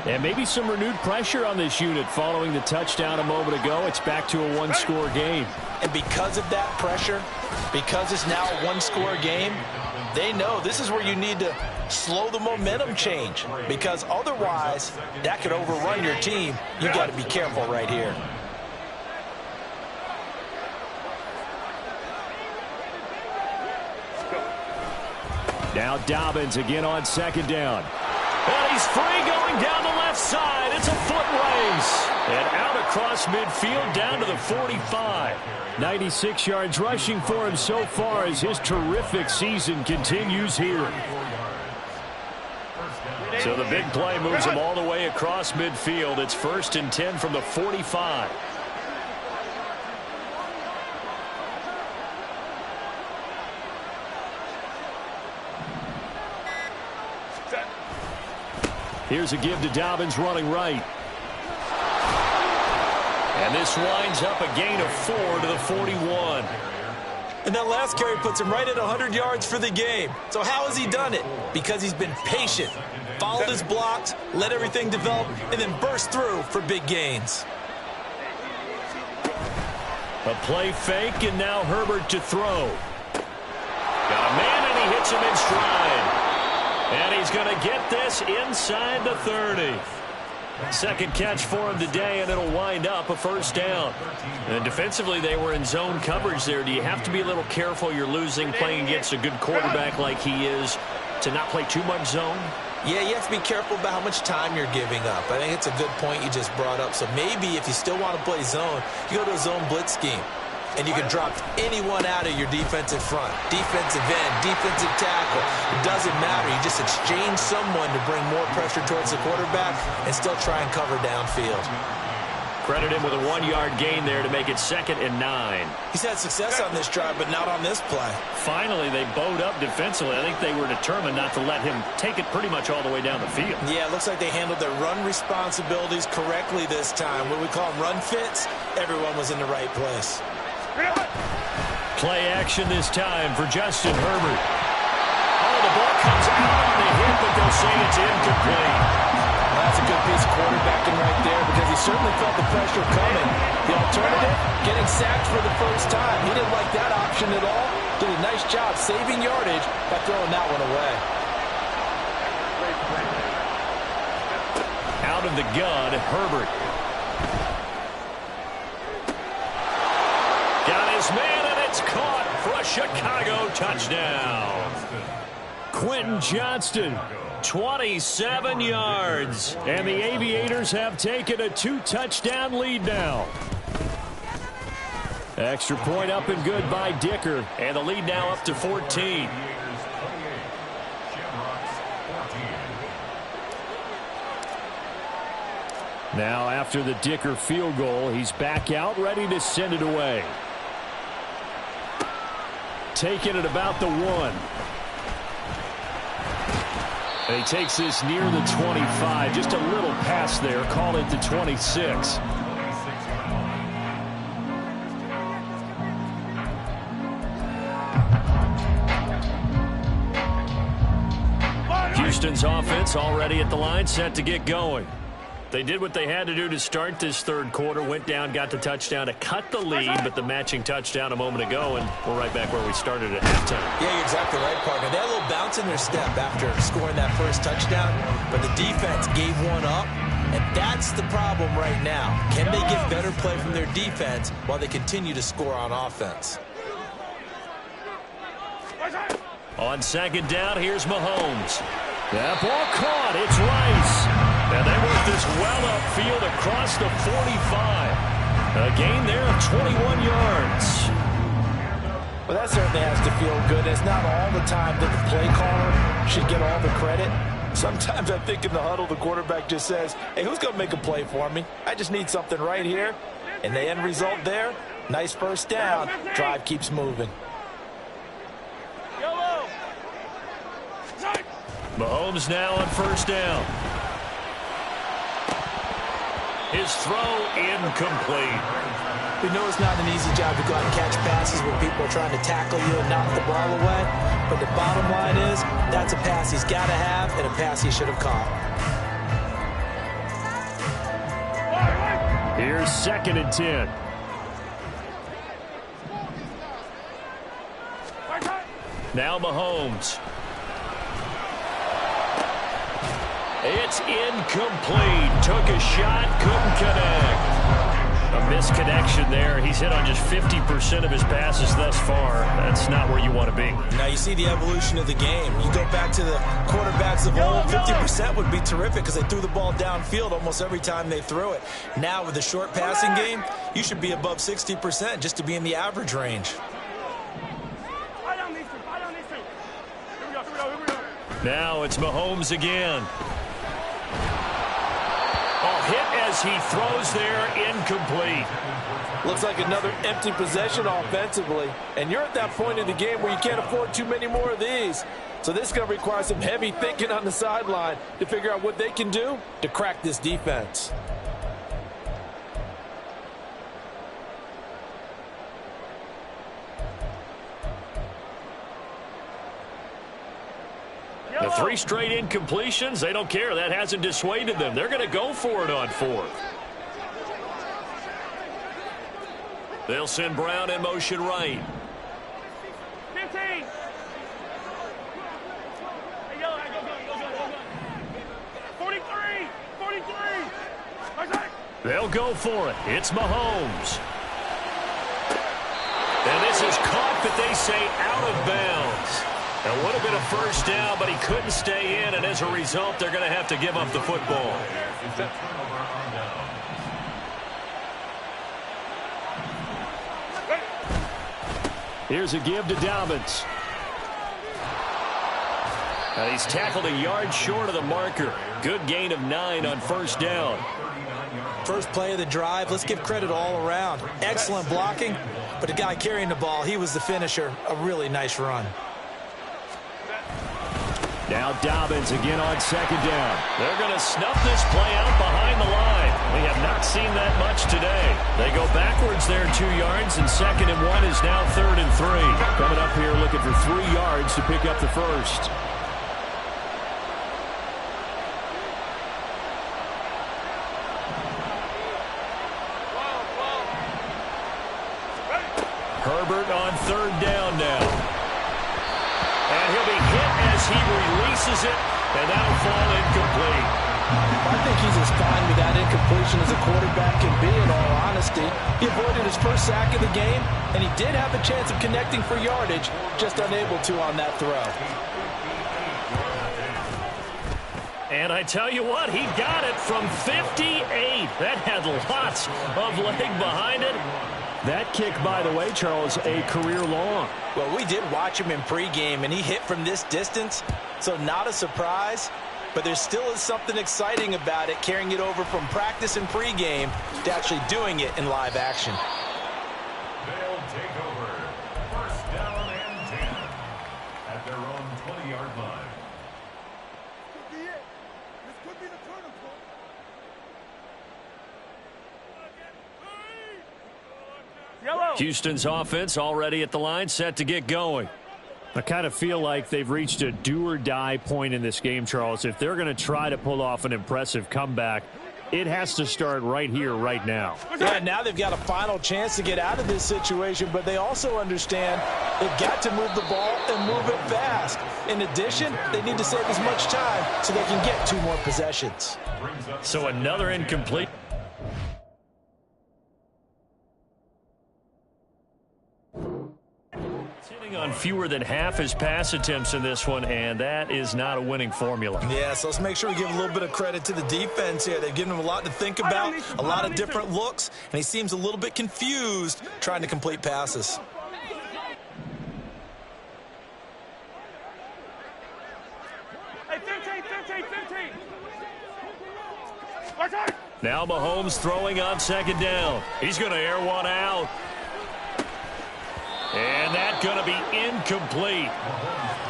And maybe some renewed pressure on this unit following the touchdown a moment ago. It's back to a one-score game. And because of that pressure, because it's now a one-score game, they know this is where you need to slow the momentum change, because otherwise that could overrun your team. You got to be careful right here. Now Dobbins again on 2nd down. And he's free going down the left side. It's a foot race. And out across midfield down to the 45. 96 yards rushing for him so far as his terrific season continues here. So the big play moves him all the way across midfield. It's 1st and 10 from the 45. Here's a give to Dobbins running right. And this winds up a gain of 4 to the 41. And that last carry puts him right at 100 yards for the game. So how has he done it? Because he's been patient, followed his blocks, let everything develop, and then burst through for big gains. A play fake, and now Herbert to throw. Got a man, and he hits him in stride. And he's going to get this inside the 30. 2nd catch for him today, and it'll wind up a 1st down. And defensively, they were in zone coverage there. Do you have to be a little careful? You're losing, playing against a good quarterback like he is, to not play too much zone? Yeah, you have to be careful about how much time you're giving up. I think it's a good point you just brought up. So maybe if you still want to play zone, you go to a zone blitz scheme. And you can drop anyone out of your defensive front. Defensive end, defensive tackle. It doesn't matter. You just exchange someone to bring more pressure towards the quarterback and still try and cover downfield. Credit him with a 1-yard gain there to make it 2nd and 9. He's had success on this drive, but not on this play. Finally, they bowed up defensively. I think they were determined not to let him take it pretty much all the way down the field. Yeah, it looks like they handled their run responsibilities correctly this time. What we call them run fits, everyone was in the right place. Play action this time for Justin Herbert. Oh, the ball comes out on the hit, but they'll say it's incomplete. That's a good piece of quarterbacking right there, because he certainly felt the pressure coming. The alternative, getting sacked for the first time. He didn't like that option at all. Did a nice job saving yardage by throwing that one away. Out out of the gun, Herbert. Got his man, and it's caught for a Chicago touchdown. Quentin Johnston, 27 yards. And the Aviators have taken a 2-touchdown lead now. Extra point up and good by Dicker. And the lead now up to 14. Now after the Dicker field goal, he's back out, ready to send it away. Taking it about the 1. And he takes this near the 25. Just a little pass there. Call it the 26. Houston's offense already at the line, set to get going. They did what they had to do to start this third quarter, went down, got the touchdown to cut the lead, but the matching touchdown a moment ago, and we're right back where we started at halftime. Yeah, you're exactly right, partner. They had a little bounce in their step after scoring that first touchdown, but the defense gave one up, and that's the problem right now. Can they get better play from their defense while they continue to score on offense? On second down, here's Mahomes. That ball caught. It's Rice. And they work this well upfield across the 45. A gain there of 21 yards. Well, that certainly has to feel good. It's not all the time that the play caller should get all the credit. Sometimes I think in the huddle, the quarterback just says, hey, who's going to make a play for me? I just need something right here. And the end result there, nice first down. Drive keeps moving. Mahomes now on first down. His throw incomplete. We know it's not an easy job to go out and catch passes where people are trying to tackle you and knock the ball away. But the bottom line is, that's a pass he's got to have and a pass he should have caught. Here's 2nd and 10. Now Mahomes. It's incomplete. Took a shot, couldn't connect. A misconnection there. He's hit on just 50% of his passes thus far. That's not where you want to be. Now you see the evolution of the game. You go back to the quarterbacks of old, 50% would be terrific because they threw the ball downfield almost every time they threw it. Now with the short passing game, you should be above 60% just to be in the average range. Now it's Mahomes again. Hit as he throws there, incomplete. Looks like another empty possession offensively. And you're at that point in the game where you can't afford too many more of these. So this is going to require some heavy thinking on the sideline to figure out what they can do to crack this defense. The 3 straight incompletions, they don't care. That hasn't dissuaded them. They're going to go for it on 4th. They'll send Brown in motion right. 15. Hey, go. 43. 43. They'll go for it. It's Mahomes. And this is caught, but they say out of bounds. It would have been a first down, but he couldn't stay in, and as a result, they're going to have to give up the football. Here's a give to Dobbins. And he's tackled a yard short of the marker. Good gain of 9 on first down. First play of the drive, let's give credit all around. Excellent blocking, but the guy carrying the ball, he was the finisher. A really nice run. Now Dobbins again on second down. They're going to snuff this play out behind the line. We have not seen that much today. They go backwards there 2 yards, and 2nd and 1 is now 3rd and 3. Coming up here looking for 3 yards to pick up the first. Herbert on 3rd down now. And he'll be hit as he releases it, and that'll fall incomplete. I think he's as fine with that incompletion as a quarterback can be, in all honesty. He avoided his first sack of the game, and he did have a chance of connecting for yardage, just unable to on that throw. And I tell you what, he got it from 58. That had lots of leg behind it. That kick, by the way, Charles, a career long. Well, we did watch him in pregame, and he hit from this distance, so not a surprise. But there still is something exciting about it, carrying it over from practice and pregame to actually doing it in live action. They'll take over. First down and 10 at their own 20-yard line. This could be it. This could be the turning point. Yellow. Houston's offense already at the line, set to get going. I kind of feel like they've reached a do-or-die point in this game, Charles. If they're going to try to pull off an impressive comeback, it has to start right here, right now. Yeah, now they've got a final chance to get out of this situation, but they also understand they've got to move the ball and move it fast. In addition, they need to save as much time so they can get 2 more possessions. So another incomplete. Sitting on fewer than half his pass attempts in this one, and that is not a winning formula. Yeah, so let's make sure we give a little bit of credit to the defense here. They've given him a lot to think about, a lot of different looks, and he seems a little bit confused trying to complete passes. Hey, 15. Now Mahomes throwing on second down. He's going to air one out. And that's going to be incomplete.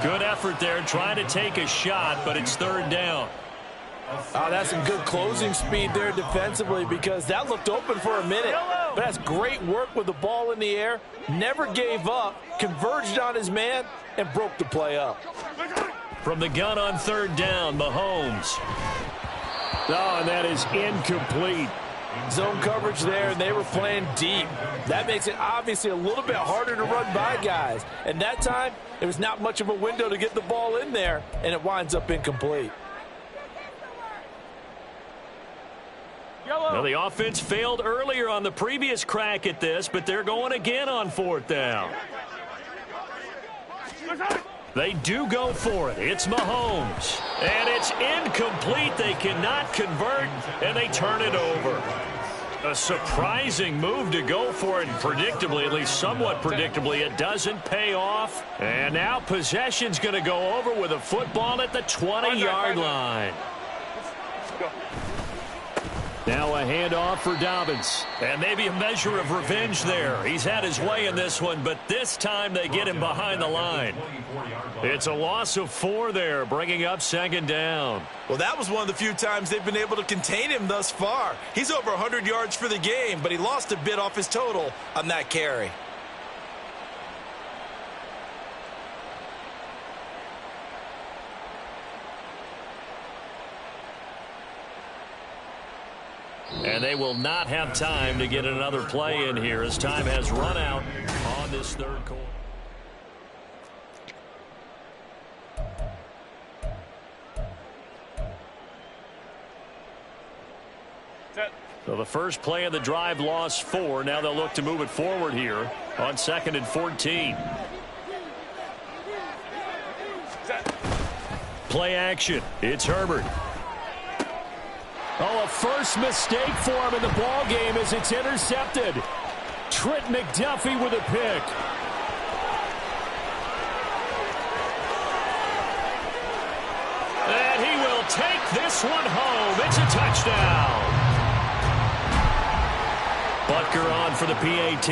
Good effort there trying to take a shot, but it's third down. Oh, that's some good closing speed there defensively, because that looked open for a minute. But that's great work with the ball in the air. Never gave up, converged on his man, and broke the play up. From the gun on third down, Mahomes. Oh, and that is incomplete. Zone coverage there, and they were playing deep. That makes it obviously a little bit harder to run by guys. And that time, there was not much of a window to get the ball in there, and it winds up incomplete. Well, the offense failed earlier on the previous crack at this, but they're going again on fourth down. They do go for it. It's Mahomes. And it's incomplete. They cannot convert, and they turn it over. A surprising move to go for it, and predictably, at least somewhat predictably, it doesn't pay off. And now possession's going to go over with a football at the 20-yard line. Now a handoff for Dobbins. And maybe a measure of revenge there. He's had his way in this one, but this time they get him behind the line. It's a loss of 4 there, bringing up second down. Well, that was one of the few times they've been able to contain him thus far. He's over 100 yards for the game, but he lost a bit off his total on that carry. And they will not have time to get another play in here as time has run out on this third quarter. So the first play of the drive lost 4. Now they'll look to move it forward here on 2nd and 14. Play action. It's Herbert. Oh, a first mistake for him in the ball game as it's intercepted. Trent McDuffie with a pick. And he will take this one home. It's a touchdown. Butker on for the PAT.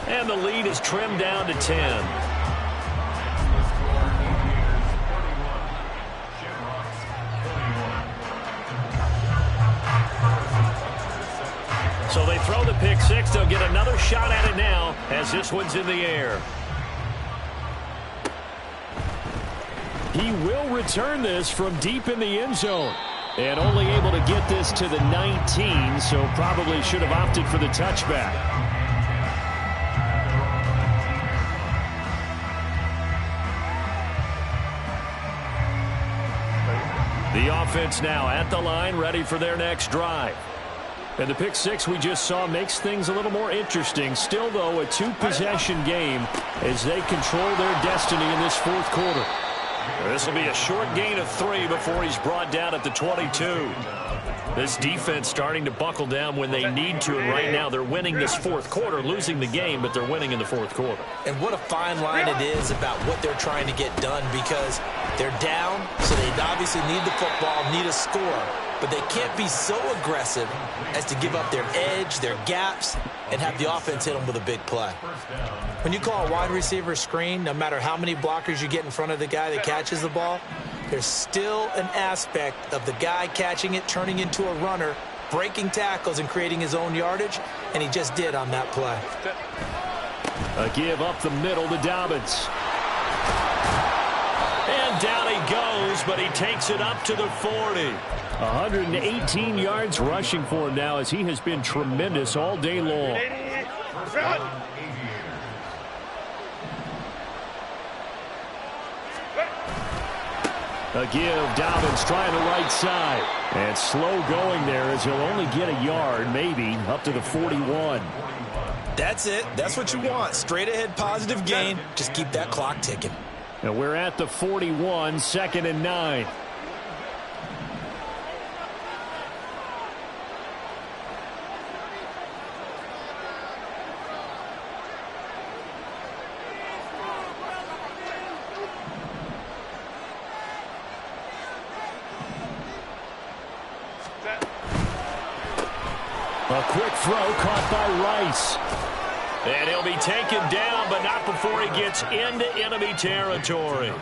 And the lead is trimmed down to 10. So they throw the pick six. They'll get another shot at it now as this one's in the air. He will return this from deep in the end zone. And only able to get this to the 19, so probably should have opted for the touchback. The offense now at the line, ready for their next drive. And the pick six we just saw makes things a little more interesting. Still, though, a two-possession game as they control their destiny in this fourth quarter. This will be a short gain of 3 before he's brought down at the 22. This defense starting to buckle down when they need to, and right now they're winning this fourth quarter, losing the game, but they're winning in the fourth quarter. And what a fine line it is about what they're trying to get done, because they're down, so they obviously need the football, need a score, but they can't be so aggressive as to give up their edge, their gaps, and have the offense hit them with a big play. When you call a wide receiver screen, no matter how many blockers you get in front of the guy that catches the ball, there's still an aspect of the guy catching it, turning into a runner, breaking tackles and creating his own yardage, and he just did on that play. A give up the middle to Dobbins. And down he goes, but he takes it up to the 40. 118 yards rushing for him now as he has been tremendous all day long. A give, Dobbins trying the right side. And slow going there as he'll only get a yard, maybe, up to the 41. That's it. That's what you want. Straight ahead positive gain. Just keep that clock ticking. And we're at the 41, 2nd and 9. A quick throw caught by Rice. And he'll be taken down, but not before he gets into enemy territory.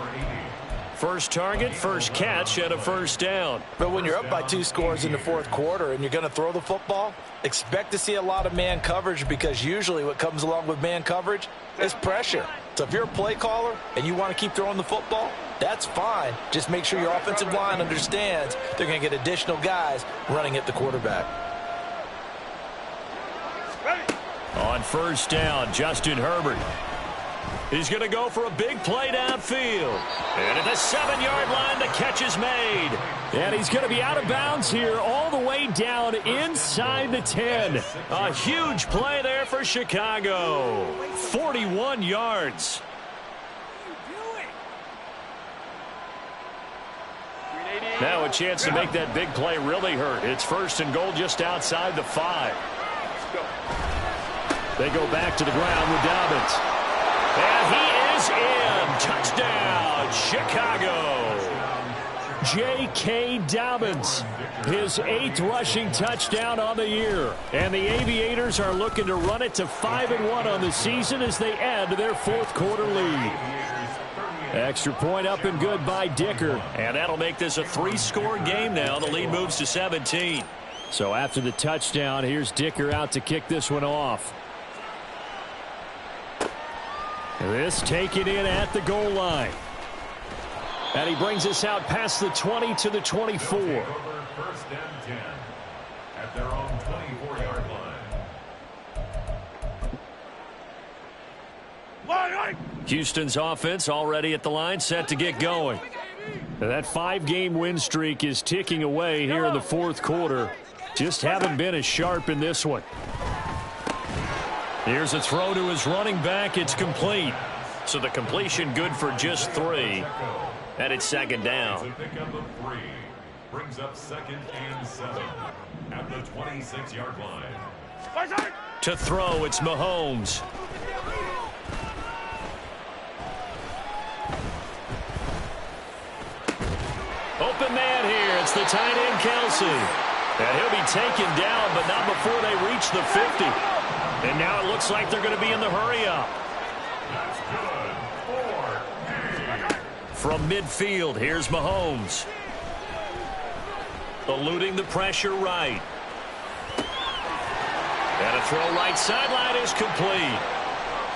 First target, first catch, and a first down. But when you're up by 2 scores in the fourth quarter and you're going to throw the football, expect to see a lot of man coverage, because usually what comes along with man coverage is pressure. So if you're a play caller and you want to keep throwing the football, that's fine. Just make sure your offensive line understands they're going to get additional guys running at the quarterback. On first down, Justin Herbert. He's going to go for a big play downfield. And at the 7-yard line, the catch is made. And he's going to be out of bounds here all the way down inside the 10. A huge play there for Chicago. 41 yards. Now a chance to make that big play really hurt. It's 1st and goal just outside the 5. They go back to the ground with Dobbins. And he is in. Touchdown, Chicago. J.K. Dobbins, his 8th rushing touchdown on the year. And the Aviators are looking to run it to 5-1 on the season as they add to their fourth quarter lead. Extra point up and good by Dicker. And that'll make this a 3-score game now. The lead moves to 17. So after the touchdown, here's Dicker out to kick this one off. This taken in at the goal line. And he brings us out past the 20 to the 24. 1st and 10 at their own 24-yard line. Houston's offense already at the line, set to get going. And that 5-game win streak is ticking away here in the fourth quarter. Just haven't been as sharp in this one. Here's a throw to his running back. It's complete. So the completion good for just 3. And it's 2nd down. Pickup of 3 brings up 2nd and 7 at the 26-yard line. To throw, it's Mahomes. Open man here. It's the tight end, Kelsey. And he'll be taken down, but not before they reach the 50. And now it looks like they're going to be in the hurry-up. That's good. From midfield, here's Mahomes. Eluding the pressure right. And a throw right sideline is complete.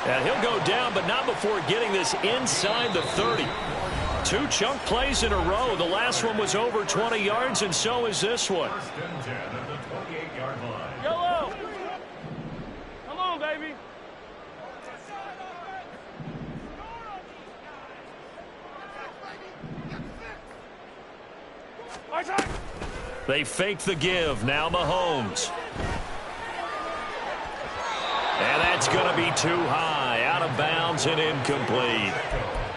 And he'll go down, but not before getting this inside the 30. 2 chunk plays in a row. The last one was over 20 yards, and so is this one. 1st and 10 at the 28-yard line. Yellow! Come on, baby! They fake the give. Now Mahomes. And that's going to be too high. Out of bounds and incomplete.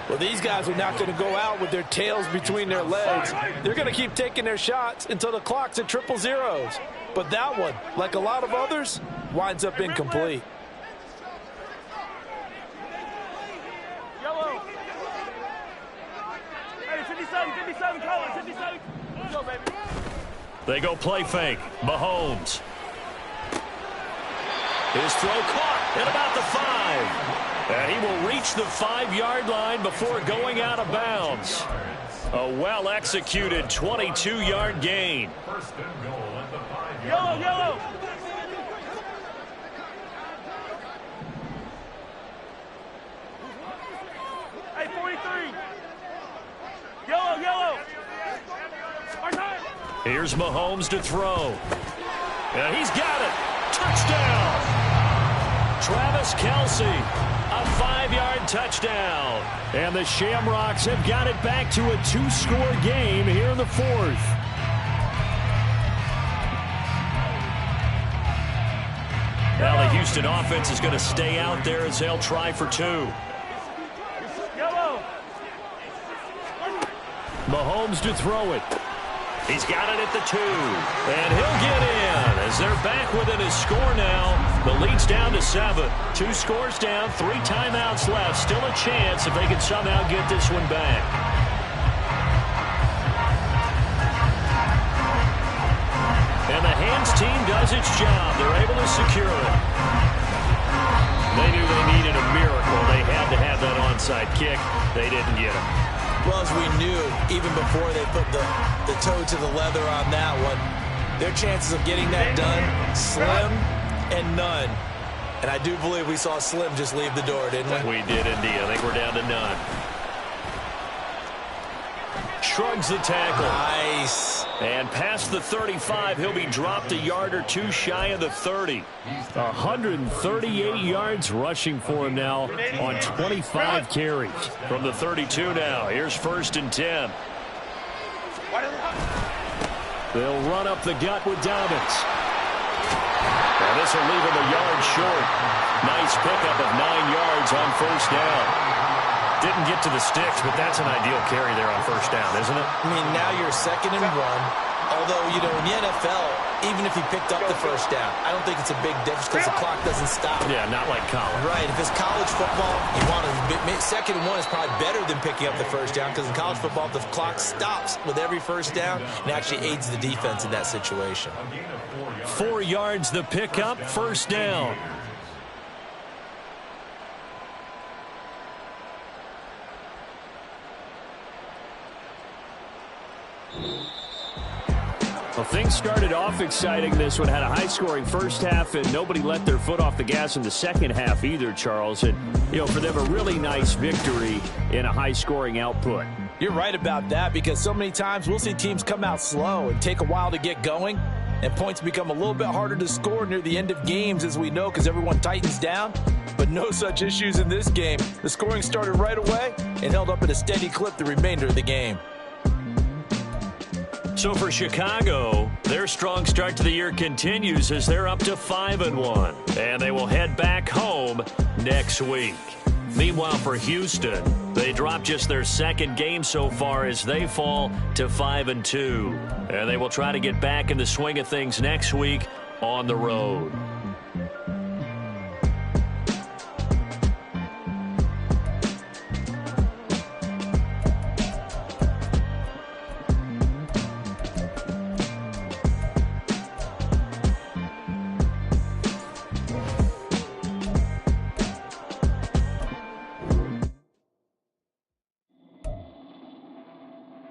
Well, these guys are not going to go out with their tails between their legs. They're going to keep taking their shots until the clock's at 000. But that one, like a lot of others, winds up incomplete. Yellow. Hey, 57, Colin, 57. Let's go, baby. They go play fake. Mahomes. His throw caught at about the 5. And he will reach the 5-yard line before going out of bounds. A well-executed 22-yard gain. First and goal at the 5-yard line. Yellow. Hey, 43. Yellow. Our time. Here's Mahomes to throw. And he's got it. Touchdown. Travis Kelce, a 5-yard touchdown. And the Shamrocks have got it back to a 2-score game here in the 4th. Now the Houston offense is going to stay out there as they'll try for 2. Yellow. Mahomes to throw it. He's got it at the 2. And he'll get in as they're back within his score now. The lead's down to 7. 2 scores down, 3 timeouts left. Still a chance if they can somehow get this one back. And the Hands team does its job. They're able to secure it. They knew they needed a miracle. They had to have that onside kick. They didn't get it. Well, as we knew, even before they put the toe to the leather on that one, their chances of getting that done, slim and none. And I do believe we saw Slim just leave the door, didn't we? We did indeed. I think we're down to none. Shrugs the tackle. Nice. And past the 35, he'll be dropped a yard or 2 shy of the 30. 138 yards rushing for him now on 25 carries. From the 32 now, here's 1st and 10. They'll run up the gut with Dobbins. And this will leave him a yard short. Nice pickup of 9 yards on 1st down. Didn't get to the sticks, but that's an ideal carry there on 1st down, isn't it? I mean, now you're 2nd and 1. Although, you know, in the NFL, even if he picked up the 1st down, I don't think it's a big difference because the clock doesn't stop. Yeah, not like college. Right. If it's college football, you want to 2nd and 1 is probably better than picking up the 1st down because in college football, the clock stops with every 1st down and actually aids the defense in that situation. 4 yards the pickup, 1st down. Well, things started off exciting. This one had a high-scoring first half, and nobody let their foot off the gas in the second half either, Charles. And, you know, for them, a really nice victory in a high-scoring output. You're right about that because so many times we'll see teams come out slow and take a while to get going, and points become a little bit harder to score near the end of games, as we know, because everyone tightens down. But no such issues in this game. The scoring started right away and held up at a steady clip the remainder of the game. So for Chicago, their strong start to the year continues as they're up to 5-1. And they will head back home next week. Meanwhile, for Houston, they dropped just their 2nd game so far as they fall to 5-2. And they will try to get back in the swing of things next week on the road.